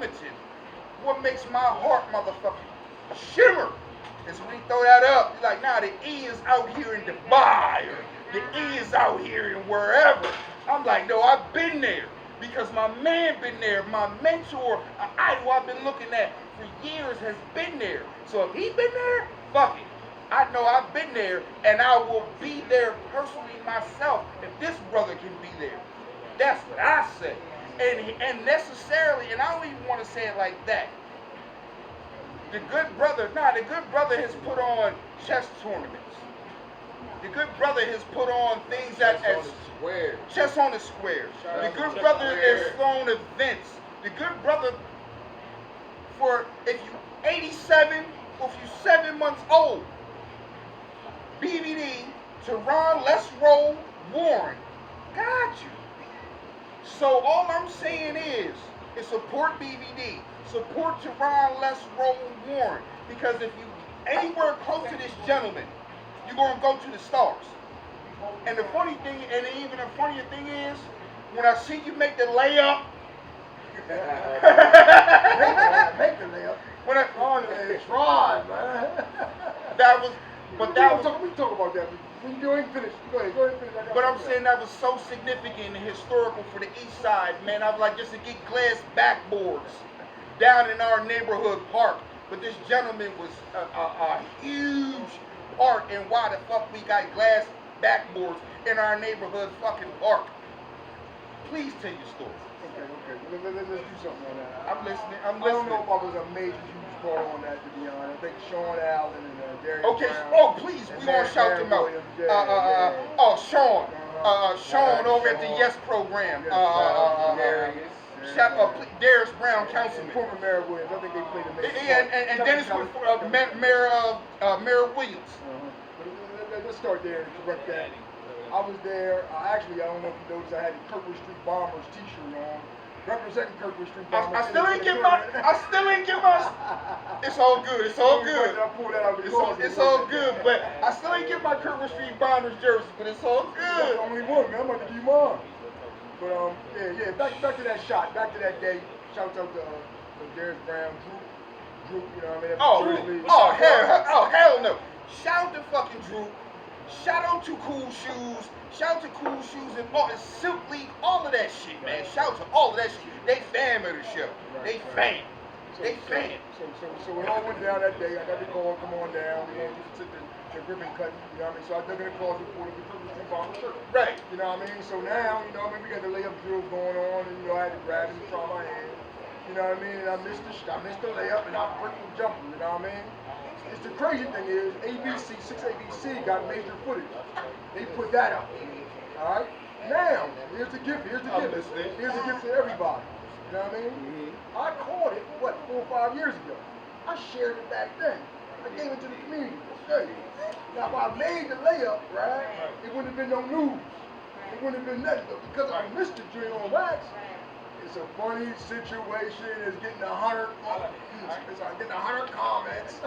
primitive, what makes my heart motherfucking shimmer is when he throw that up. He's like, nah, the E is out here in Dubai, or the E is out here in wherever. I'm like, no, I've been there because my man been there. My mentor, an idol I've been looking at for years has been there. So if he been there, fuck it. I know I've been there, and I will be there personally myself if this brother can be there. That's what I say. And necessarily, and I don't even want to say it like that. The good brother has put on chess tournaments. The good brother has put on things that as chess on the square. The good brother has thrown events. The good brother, for if you 87 or if you 7 months old, BBD, Terrone Lets Roll Warren, got you. So all I'm saying is support BBD, support Terrone Lets Roll Warren, because if you anywhere close to this gentleman, you're gonna go to the stars. And the funny thing, and even the funnier thing is, when I see you make the layup, make the layup. When I try, man. That was, but that was. We talk about that. When you ain't finished, go ahead finish. But I'm saying that was so significant and historical for the East Side, man. I was like, just to get glass backboards down in our neighborhood park. But this gentleman was a huge part in why the fuck we got glass backboards in our neighborhood fucking park. Please tell your story. Okay. Let's do something on that. I'm listening. I don't know if I was a major huge part on that, to be honest. I think Sean Allen and Darius Okay. Brown. Oh, please. We gonna shout them out. Oh, Sean. Sean over at the Yes program. Darius Brown, councilman. Former Mayor Williams. I think they played the major part. And Dennis was Mayor Williams. Let's start there and correct that. I was there. Actually, I don't know if you noticed, I had the Kirkwood Street Bombers T-shirt on, representing Kirkwood Street Bombers. I still ain't get my. It's all good. It's all good. It's all good. But I still ain't get my Kirkwood Street Bombers jersey. But it's all good. That's the only one, man. I'm about to give you mine. But yeah. Back to that shot. Back to that day. Shout out to Darius Brown, Drew. You know what I mean? Hell no. Shout out to fucking Drew. Shout out to Cool Shoes. Shout out to Cool Shoes and Simply, all of that shit, man. Shout out to all of that shit. They fam of the show. They fam. They fam. So it all went down that day. I got the call, come on down. We took the ribbon cutting, you know what I mean? So I dug in the closet for the Street Bomber shirt. Right. You know what I mean? So now, you know what I mean, we got the layup drills going on, and you know, I had to grab it and try my hand. You know what I mean? And I missed the layup, and I bricked the jumper, you know what I mean? It's the crazy thing is, ABC, 6ABC got major footage. They put that up. All right? Now, here's the gift. Here's the gift to everybody. You know what I mean? Mm-hmm. I caught it, 4 or 5 years ago. I shared it back then. I gave it to the community. Okay. Now, if I made the layup, right, it wouldn't have been no news. It wouldn't have been nothing. But because I missed the joint on wax, it's a funny situation. It's getting 100. It's getting 100 comments.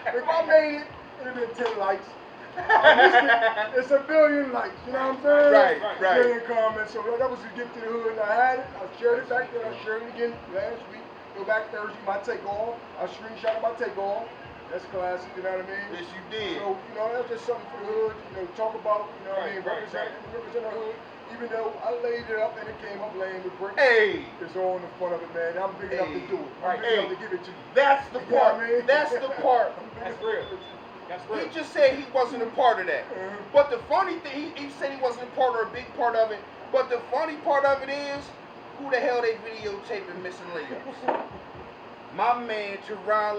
If I made it, it'd have been 10 likes. I missed it. It's a billion likes. You know what I'm saying? Right. Billion comments. So that was a gift to the hood. I had it. I shared it back then. I shared it again last week. Go back Thursday. My takeoff. I screenshot my takeoff. That's classic, you know what I mean? Yes, you did. So, you know, that's just something for the hood, you know, talk about, you know what I mean, represent our hood. Even though I laid it up and it came up laying with bricks. Hey! It's all in the front of it, man. I'm big enough to do it. I'm big enough to give it to you. That's the part. I mean? That's the part. That's real. That's real. He just said he wasn't a part of that. But the funny thing, he said he wasn't a part or a big part of it. But the funny part of it is, who the hell they videotaping missing layups? My man, Terrone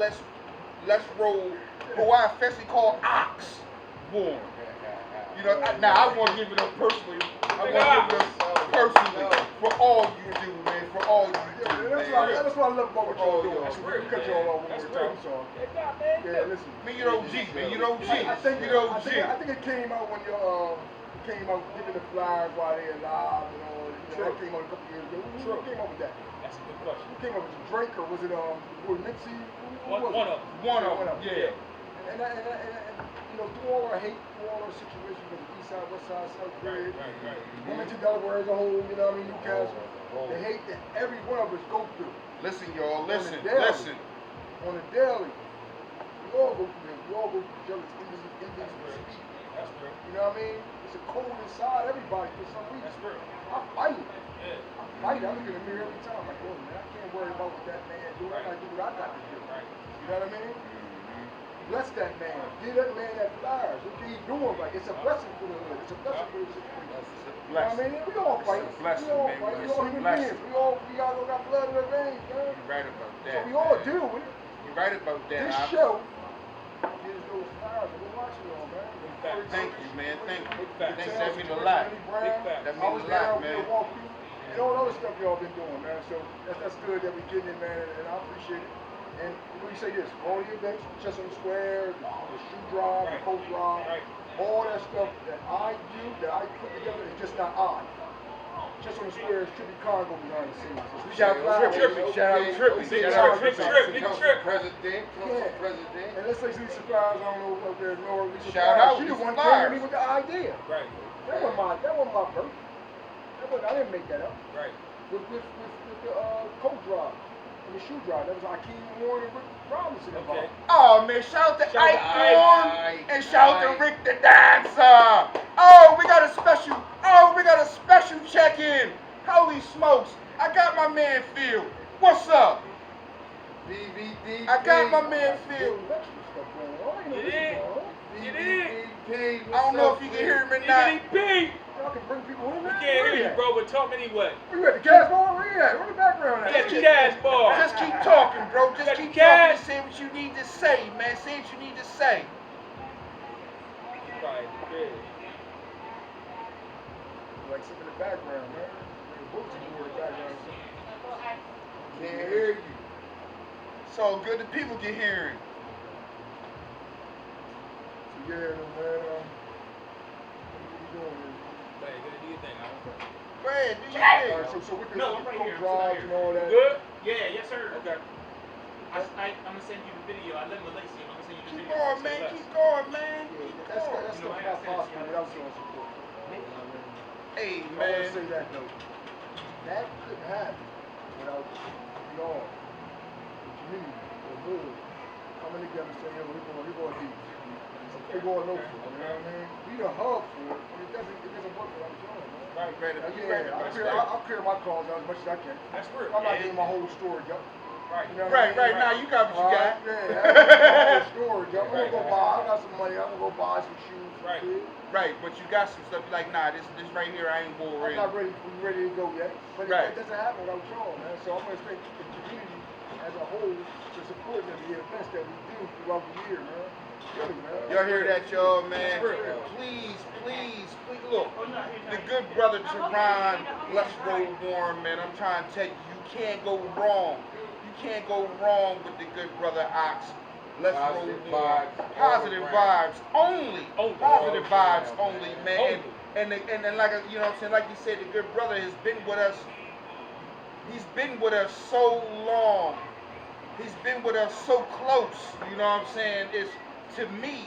Lets Roll, who I affectionately call Ox Warren. You know, I want to give it up personally. I want to give it up personally for all you do, man. For all you do, man. That's what I love about what y'all do. That's real. We cut y'all off one more time, so. Yeah, listen. Man, you OG, man. You OG. I think it came out when you came out giving the flyers while they alive and all. You know, that came out a couple years ago. Who came up with that? That's a good question. Who came up with Drake or was it Nipsey? One of them. Yeah. And you know, through all our hate, through all our situations with the East Side, West Side, South Grade, Wilmington, Delaware as a whole, you know what I mean, Newcastle, the hate that every one of us go through. Listen, y'all. Listen. On the daily. Listen. On the daily. We all go through this. We all go through each other's speed. That's true. You know what I mean? It's a cold inside everybody for some reason. That's true. I fight it. Yeah. I fight it. I look in the mirror every time. Like, oh man, I can't worry about what that man doing. I gotta do what I got to do. Right. You know what I mean? Bless that man. Give that man that flowers. Look what he's doing right. It's a blessing for the hood. It's a blessing for the situation. You know what I mean? We all fight. It's a blessing, we all man. fight. We It's all a human blessing. beings. We all got blood in our veins, man. You're right about So that. we all man. deal with it. You're right about that. This show gives those flowers that we're watching on, man. Thank you, man. Thank you. fact. Thanks, that means a lot. Big fact. That I was means a there, lot, we man. walk through, and all the other stuff y'all been doing, man. So that's good that we getting it, man, and I appreciate it. And let me say this, all the events, Chess on the Square, the shoe drive, the coat drive, all that stuff that I do, that I put together, is just not I. Chess on the Square is Trippy Congo behind the scenes. We got flowers. Shout out Trippy. Big Shout out Trip, Trippy. Big Trip. President, Yeah. president. And let's say Lisa Flowers, I don't know if there's no Lisa Shout Flowers. out She the Lisa one came to me Flowers. with the idea. Right. That wasn't my birth. I didn't make that up. Right. With the coat drive and the shoe drive. That was Akeem Warren and Rick Robinson involved. Okay. Oh man, shout out to Shout out Ike to Ike. Warren and shout out to Rick the Dancer. Oh, we got a special check-in. Holy smokes. I got my man Phil. What's up? DVD. I got my man Phil. You did. You did. I don't know if you can hear him or not. DVD. Y'all can bring people in We there. can't hear you, bro, but talk anyway. Where you at? The gas bar? Where you at? Where the background at? Get the cash bar. Just keep talking, bro. Just Got keep the talking and cash. say what you need to say, man. Say what you need to say. Right. Yeah. Like something in the background, man. The books in the background. Can't hear you. So good that people can hear it. So yeah, man. What you doing? Hey, good do your thing. I don't care. Go ahead, do your All right, thing. so with the No, I'm right coat here. drives and all that. Good? Yeah, yes sir. Okay. I'm gonna send you the video. I let Malaysia. I'm gonna send you the Keep video. going, man. Keep going, man. Yeah, Keep that's going. that's stuff not possible without showing support. You know what I mean? Hey, I want to say man. that though. That couldn't happen without y'all, the community, the hood, coming together saying, yo, we're going deep. We're going local. You know what I mean? We the hub for it, and it doesn't work without y'all, man. Right, right. Now, You yeah, right. I'll clear my calls out as much as I can. That's real. I'm not Yeah. giving my whole story, yo. Right. You know what I Right, mean? right. Now you got what you got. Yeah, I ain't giving my whole story, yo. I'm gonna go buy. I got some money. I'm gonna go buy some shoes. For Right. kids. Right, but you got some stuff you're like, nah, this right here I ain't I'm worried. not ready to go yet. But Right. it doesn't happen without y'all, man. So I'm gonna expect the community as a whole to support the events that we do throughout the year, man. Really, man. Y'all hear that, y'all, man? That's real. Please, look. The good brother Terrone Lets Roll Warren, man. I'm trying to tell you, you can't go wrong. You can't go wrong with the good brother Ox. Let's roll Positive Warren. vibes, Positive all vibes only. Only. Positive All vibes around, only, man. man. Only. And like you know what I'm saying, like you said, the good brother has been with us. He's been with us so long. He's been with us so close. You know what I'm saying? It's to me.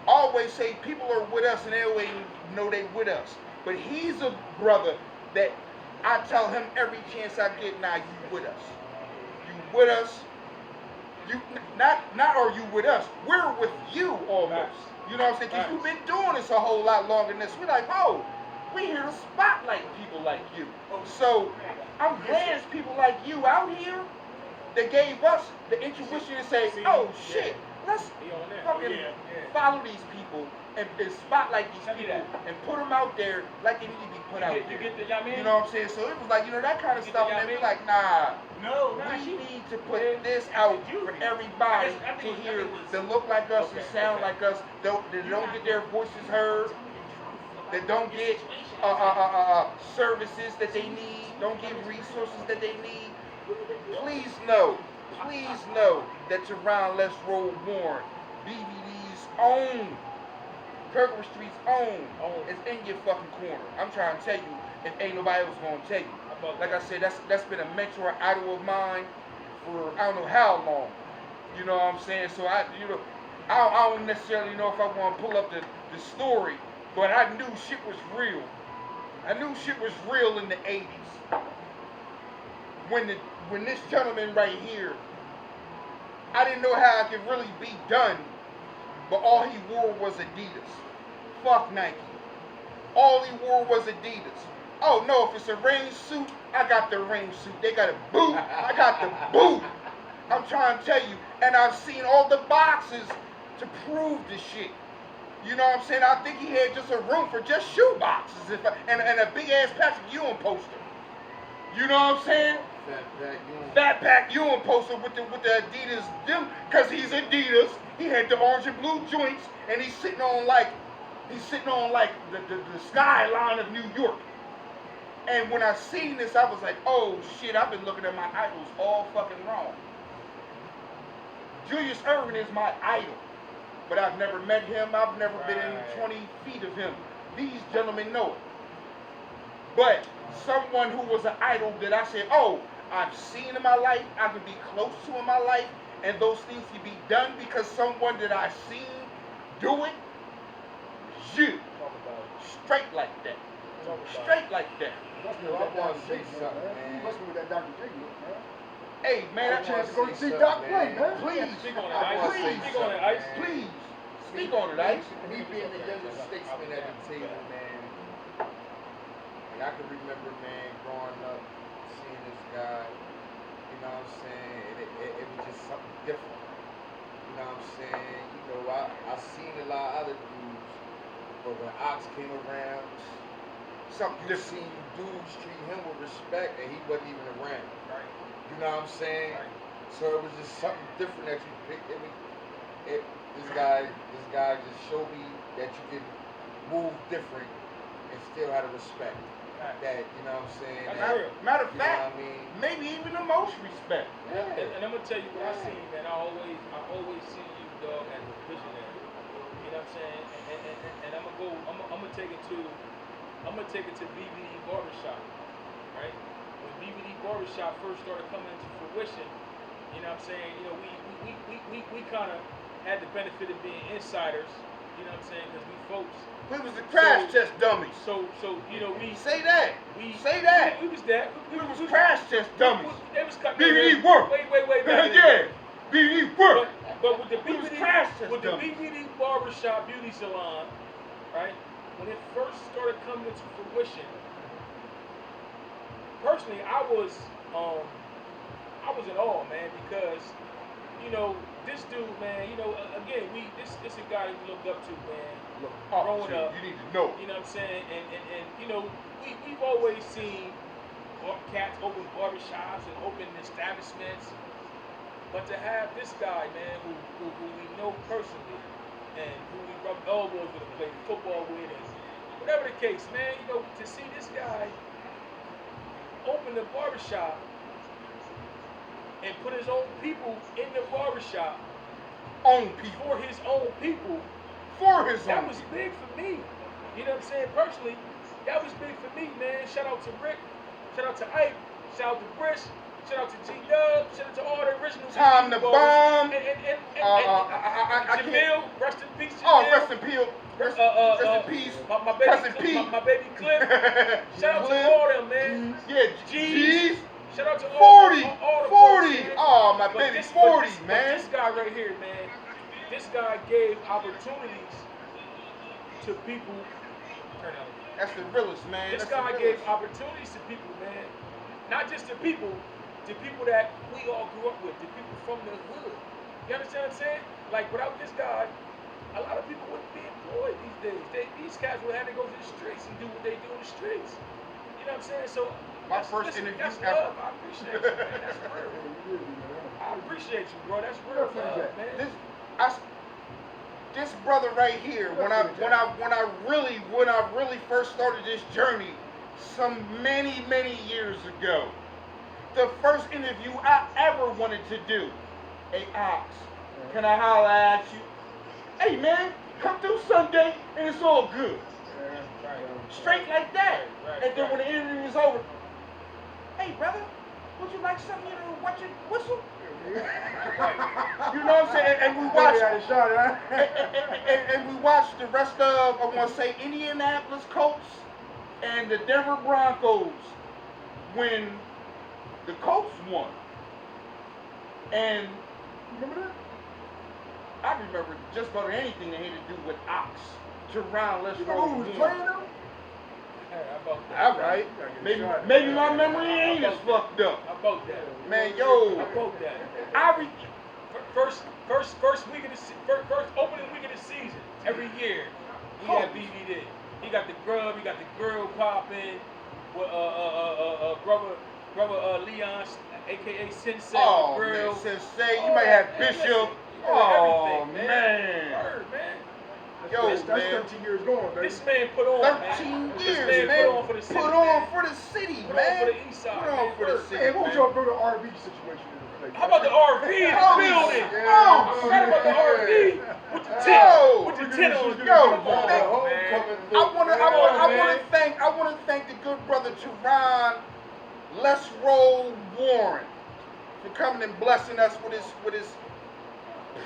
I always say people are with us and they always know they with us. But he's a brother that I tell him every chance I get, now you with us. You with us. You not are you with us? We're with you almost. You know what I'm saying? Because you've been doing this a whole lot longer than this. We're like, oh, we here to spotlight people like you. So I'm glad it's people like you out here that gave us the intuition to say, oh shit, let's fucking follow these people and spotlight these people and put them out there like they need to be put out there. You know what I'm saying? So it was like, you know, that kind of stuff, and they be like, nah, we need to put this out for everybody to hear that look like us and sound like us, that don't get their voices heard, that don't get services that they need, don't get resources that they need. Please know that Terrone Lets Roll Warren, BVD's own, Kirkwood Street's own, is in your fucking corner. I'm trying to tell you, if ain't nobody else gonna tell you. Like I said, that's been a mentor idol of mine for I don't know how long. You know what I'm saying? So I don't necessarily know if I want to pull up the story, but I knew shit was real. I knew shit was real in the 80s. When when this gentleman right here, I didn't know how it could really be done, but all he wore was Adidas. Fuck Nike. All he wore was Adidas. Oh no, if it's a rain suit, I got the rain suit. They got a boot, I got the boot. I'm trying to tell you, and I've seen all the boxes to prove this shit. You know what I'm saying? I think he had just a room for just shoe boxes and a big ass Patrick Ewing poster. You know what I'm saying? Fat Pack Ewing poster with the Adidas dim, cause he's Adidas. He had the orange and blue joints, and he's sitting on like the skyline of New York. And when I seen this, I was like, oh shit, I've been looking at my idols all fucking wrong. Julius Erving is my idol, but I've never met him. I've never been in 20 feet of him. These gentlemen know it. But someone who was an idol that I said, oh, I've seen in my life, I can be close to in my life, and those things can be done because someone that I've seen do it, you. Straight like that. Straight like that. I want to say something, man. Must be with that Dr. J look, man. Hey, man, I chance to go see Doc play, man. Please. Speak on it, Ice. Speak on it, Ice. Please. Speak on it, Ice. Me being the youngest statesman at the table, man. Like I can remember, man, growing up, seeing this guy. You know what I'm saying? It was just something different. You know what I'm saying? You know, I seen a lot of other dudes, but when Ox came around, Something you different. seen dudes treat him with respect, and he wasn't even around. Right. You know what I'm saying? Right. So it was just something different that you picked. This guy just showed me that you can move different and still have the respect. That, you know what I'm saying? Matter of you know fact, what I mean? maybe even the most respect. And I'm gonna tell you what I seen, man. I always see you, dog, as a visionary. You know what I'm saying? And I'm gonna take it to BBD Barbershop, right? When BBD Barbershop first started coming into fruition, you know what I'm saying? You know, we kind of had the benefit of being insiders. You know what I'm saying? Because we folks. We was the crash test dummies. So you know we Say that. we Say that. We was that. We was crash test dummies. They was cut. BBD work. Wait. Yeah. BBD work. But with the We was BBD, crash test with the dummies. BBD Barbershop Beauty Salon, right? When it first started coming into fruition, personally, I was in awe, man, because you know this dude, man. You know, again, this a guy we looked up to, man. Growing up, you need to know. you know what I'm saying, and you know we've always seen cats open barbershops and open establishments, but to have this guy, man, who we know personally and who we rub elbows with and play football with and whatever the case, man, you know, to see this guy open the barbershop and put his own people in the barbershop Own people. for his own people. For his That own was people. big for me. You know what I'm saying? Personally, that was big for me, man. Shout out to Rick. Shout out to Ike. Shout out to Brish. Shout out to G-Dub. Shout out to all the original Time to bomb. And Jamil. Rest in peace, Jamil. Oh, rest in peace. Rest in peace. My baby, Cousin P. my baby Cliff. Shout out to Cliff. all them, man. Yeah, G's. G's. Shout out to all 40. the 40. folks, man. Oh, my But baby, this- 40, but man. this guy right here, man. This guy gave opportunities to people. Turn out. That's the realest, man. This That's guy the gave realest. opportunities to people, man. Not just to people that we all grew up with, to people from the hood. You understand what I'm saying? Like without this guy, a lot of people wouldn't be employed these days. These cats would have to go to the streets and do what they do in the streets. You know what I'm saying? So My first listen, interview that's ever. love. I appreciate you, man. That's real. I appreciate you, bro. That's real love, man. This brother right here, when I really first started this journey, some many years ago, the first interview I ever wanted to do, hey Ox, can I holler at you? Hey man, come through Sunday and it's all good. Straight like that. And then when the interview was over, hey brother, would you like something to watch it whistle? You know what I'm saying? And we watched and we watched the rest of, I want to say, Indianapolis Colts and the Denver Broncos when the Colts won. And Remember that? I remember just about anything that had to do with Ox. Terrone Lets You Roll remember who was Warren. playing them? How about that? All right. Maybe my memory ain't as fucked up. How about that? Man, yo. How about that? First week of the first opening week of the season every year we have BVD. He got the grub, he got the grill popping. With brother Leon, aka Sensei, Oh, the grill. man, Sensei, you might have Bishop. Oh, everything, man. Word, man. Yo, That's man. 13 years going, baby. This man put on, 13 man. years, This man. put on for the city, Put on man. for the city, Put man. on for the east side, Put on man. for the Word. city, Hey, what man. y'all bring the RV situation in the place? How about the RV in the Oh, building? yeah. I forgot about the RV with the tent. Yo. With the tent on. Yo, Come on, thank- man. I want to thank the good brother Terrone Lets Roll Warren for coming and blessing us with his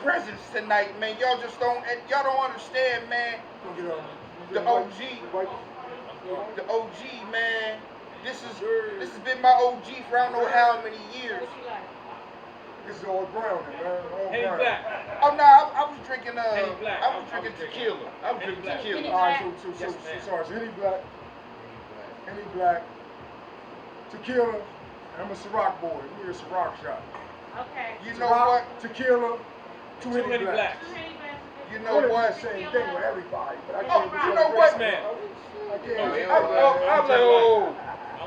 presence tonight, man. Y'all don't understand, man. The OG, the OG, man. This has been my OG for I don't know how many years. This is all brown, man. All Henny brown. Black. Oh no, I was drinking Henny Black. I was drinking tequila. I was Henny drinking Black. tequila. All right, so Yes, ma'am. sorry. So Henny Black, tequila, and I'm a Ciroc boy. We a Ciroc shot. Okay. You know Ciroc, what? tequila, two Henny Henny Blacks. Blacks. You I know wanna do what? the same thing with everybody, but I Oh, can't. you know what? Yes, man. I can't. I'm like, oh.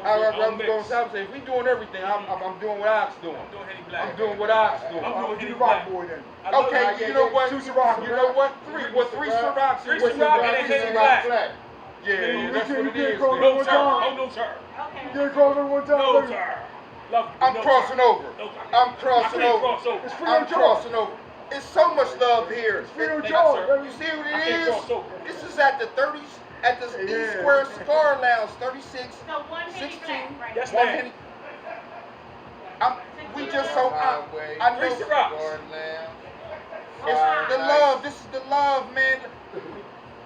I was I'm going to say, if we doing everything, I'm doing what Ox doing. I'm doing Henny Black. I'm doing what Ox doing. I'm I'm doing the Henny Ciroc Black. boy then. I love Okay, it. you know what? Two Ciroc. You know what? Three Cirocs. Three with Ciroc Ciroc and a Henny Black. Yeah, that's what it You is. can't call man. it No one turn. time. Oh, no turn. Okay. You can't call it one time. No baby. turn. Love you. I'm No crossing turn. over. No turn. I'm crossing I can't over. cross over. It's free I'm of charge. crossing over. It's so much love here. It's free of Thank you, charge, sir. baby. You see what I it can't is? cross over. This is at the Yeah. East Square Cigar Lounge, 36. So one Henny 16. Black, right? Yes, One ma'am. Henny. We just so I Three know Cirocs. it's the love. This is the love, man.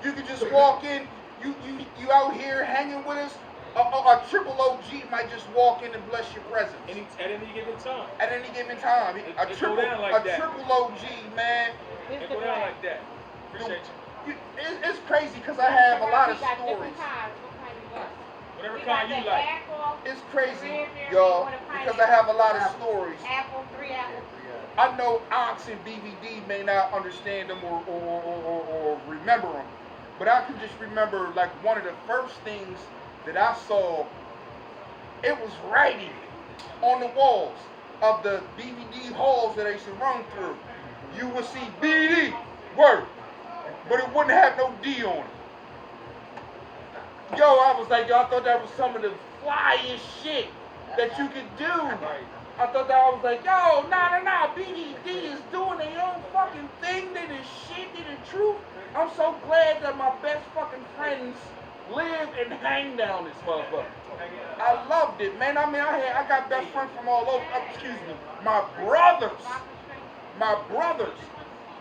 You can just walk in. You out here hanging with us. A triple OG might just walk in and bless your presence At any given time. at any given time. It A go triple down like that. OG, man. It go down like that. Appreciate you. It's crazy because I have a lot of We got stories. different kinds. What kind you want? Whatever We got kind you the like. apple, It's crazy, Red y'all, berry, because I have a lot of stories. apple, 3 apples. I know Ox and BVD may not understand them or remember them, but I can just remember like one of the first things that I saw. It was writing on the walls of the BVD halls that I used to run through. You would see BVD word, but it wouldn't have no D on it. Yo, I was like, yo, I thought that was some of the flyest shit that you could do. I thought that I was like, yo, nah, BDD is doing their own fucking thing. They the shit, they the truth. I'm so glad that my best fucking friends live and hang down this motherfucker. I loved it, man. I mean, I got best friends from all over. Excuse me, my brothers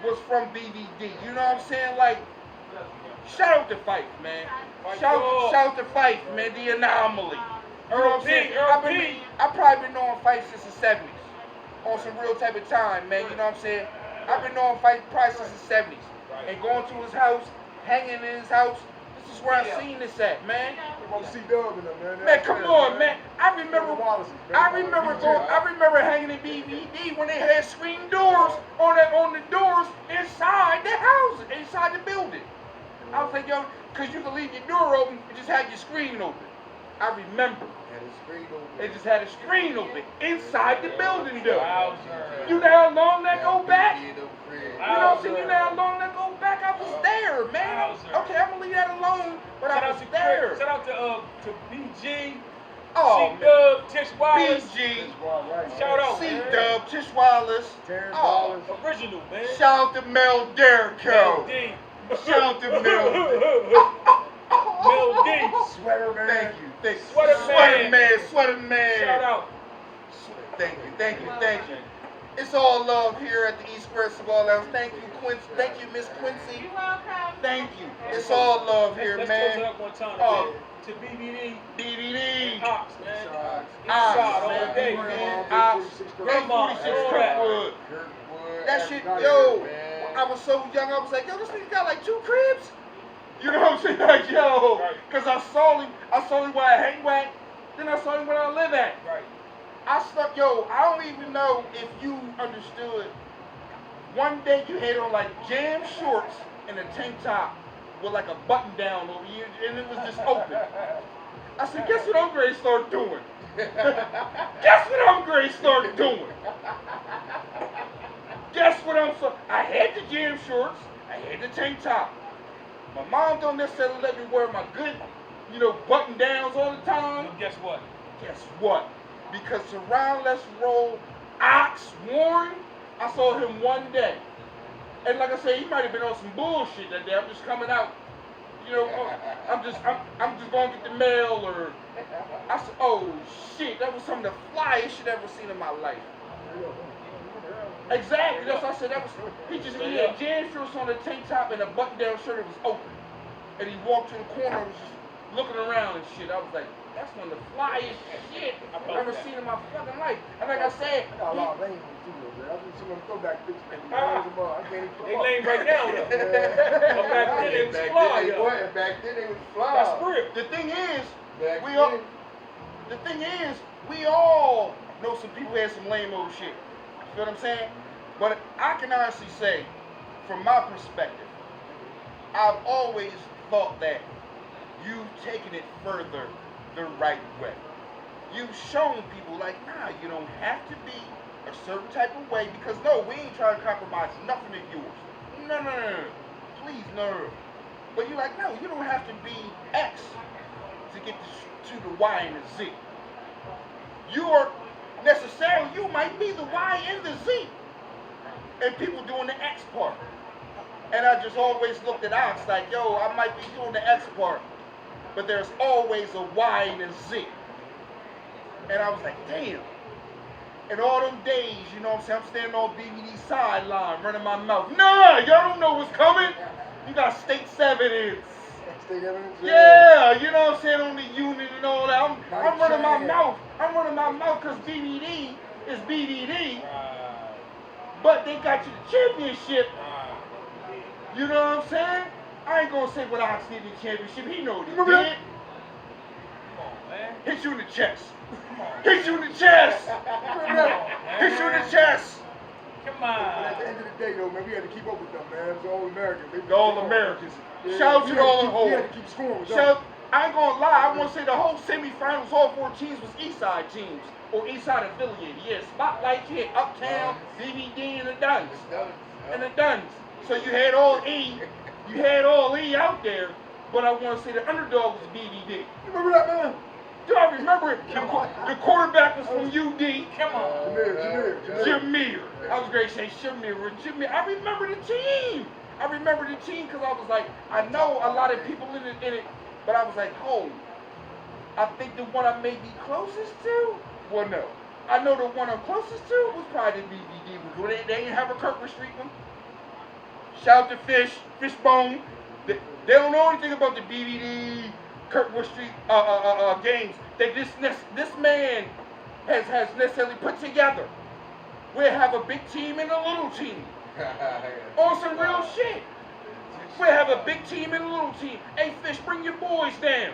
was from BDD. You know what I'm saying? Like, shout out to Fife, man. Shout out to Fife, man. The anomaly. You know what I'm saying? I've probably been knowing Fife since the 70s. On some real type of time, man. You know what I'm saying? I've been knowing Fife probably since the 70s. And going to his house, hanging in his house, this is where I seen this at, man. C-Dub in them, man. Man, come on, man. I remember hanging in BVD when they had screen doors on the doors inside the house, inside the building. I was like, yo, because you can leave your door open and just have your screen open. I remember. It just had a screen open inside the building, though. You know how long that go back? You know what I'm saying? You know how long that go back? I was there, man. Okay, I'm gonna leave that alone, but I was there. Shout out to BG, Oh, C-Dub, Tish Wallace. BG, Shout out, C-Dub, Tish Wallace. Terrence Oh, Wallace. Original, man. shout out to Mel Derrico. Mel D. Shout out to Mel. Mel D. Sweater, man. Thank you. Sweater man. Sweater man. Shout out. Thank you. It's all love here at the East West Cigar Lounge. Thank you, Quincy. Thank you, Miss Quincy. You're welcome. Thank you. It's all love here, Let's close it man. up one time. Oh. Man. To BBD. DVD. Ox, man. Ox, Inside all man. day, Man. man. Ox. Grandma, 46 all that. Kirkwood. Kirkwood. That shit, everybody, yo. man. I was so young, I was like, yo, this nigga got like 2 cribs. You know what I'm saying? Like, yo. Right. Because I saw him where I hang at. Then I saw him where I live at. Right. I don't even know if you understood. One day you had on like jam shorts and a tank top with like a button down over you, and it was just open. I said, guess what I'm going to start doing? Guess what I'm going to start doing? Guess what I had the jam shorts, I had the tank top. My mom don't necessarily let me wear my good, button downs all the time. And guess what? Guess what? Because Terrone Lets Roll Warren, I saw him one day. And like I said, he might have been on some bullshit that day. I'm just coming out, I'm just going to get the mail, or I said, oh shit, that was some of the flyest shit I've ever seen in my life. Exactly, that's what I said. He had jam shorts on, a tank top, and a button-down shirt that was open. And he walked to the corner and was just looking around and shit. I was like, that's one of the flyest shit I've ever seen in my fucking life. And like I said, I got a lot of lame ones too, though, man. I've been seeing them throwback pictures. I can't even put They them up. lame right now, though. Yeah. But back then, they was fly, yo. Back then they was fly. That's real. the thing is, Back we then. all know some people had some lame old shit. You feel what I'm saying? But I can honestly say, from my perspective, I've always thought that you've taken it further the right way. You've shown people like, nah, you don't have to be a certain type of way, because no, we ain't trying to compromise nothing of yours. No. Please, no. But you're like, no, you don't have to be X to get to the Y and the Z. You might be the Y and the Z. And people doing the X part. And I just always looked at Ox like, yo, I might be doing the X part, but there's always a Y and a Z. And I was like, damn. And all them days, you know what I'm saying, I'm standing on BBD sideline, running my mouth. Nah, y'all don't know what's coming. You got state 7 State evidence. Yeah, you know what I'm saying, on the unit and all that. I'm running my mouth. I'm running my mouth because BBD is BBD. But they got you the championship. You know what I'm saying? I ain't gonna say what Ox did in the championship. He know what he did. Come on, man. Hit you in the chest. Hit you in the chest. Hit you in the chest. Come But at the on. end of the day, though, man, we had to keep up with them, man. It's all Americans. The All Americans. Yeah, Shout out to we the had All to keep- We had to keep scoring with them. Shout, I ain't gonna lie, I want to say the whole semifinals, all 4 teams was Eastside teams. Or Eastside affiliated. Yeah, Spotlight, you had Uptown, DVD, and the Duns. And the Duns. So you had all E. You had all E out there. But I want to say the underdog was BBD. You remember that, man? Do I remember it? The quarterback was from UD. Come on. Jameer. Jameer. I was going to say Jameer. I remember the team. I remember the team because I was like, I know a lot of people in it, but I was like, oh, I think the one I may be closest to? Well, no. I know the one I'm closest to was probably the BBD. They didn't have a Kirkwood Street one. Shout out to Fishbone. They don't know anything about the BBD, Kirkwood Street games that this man has necessarily put together. We'll have a big team and a little team. On some real shit. We'll have a big team and a little team. Hey, Fish, bring your boys down.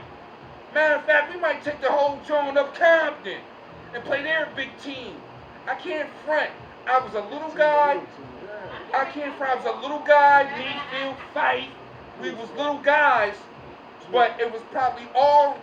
Matter of fact, we might take the whole joint up Compton and play their big team. I can't front. I was a little guy. I can't front. I was a little guy, Mayfield, Fife. We was little guys, but it was probably all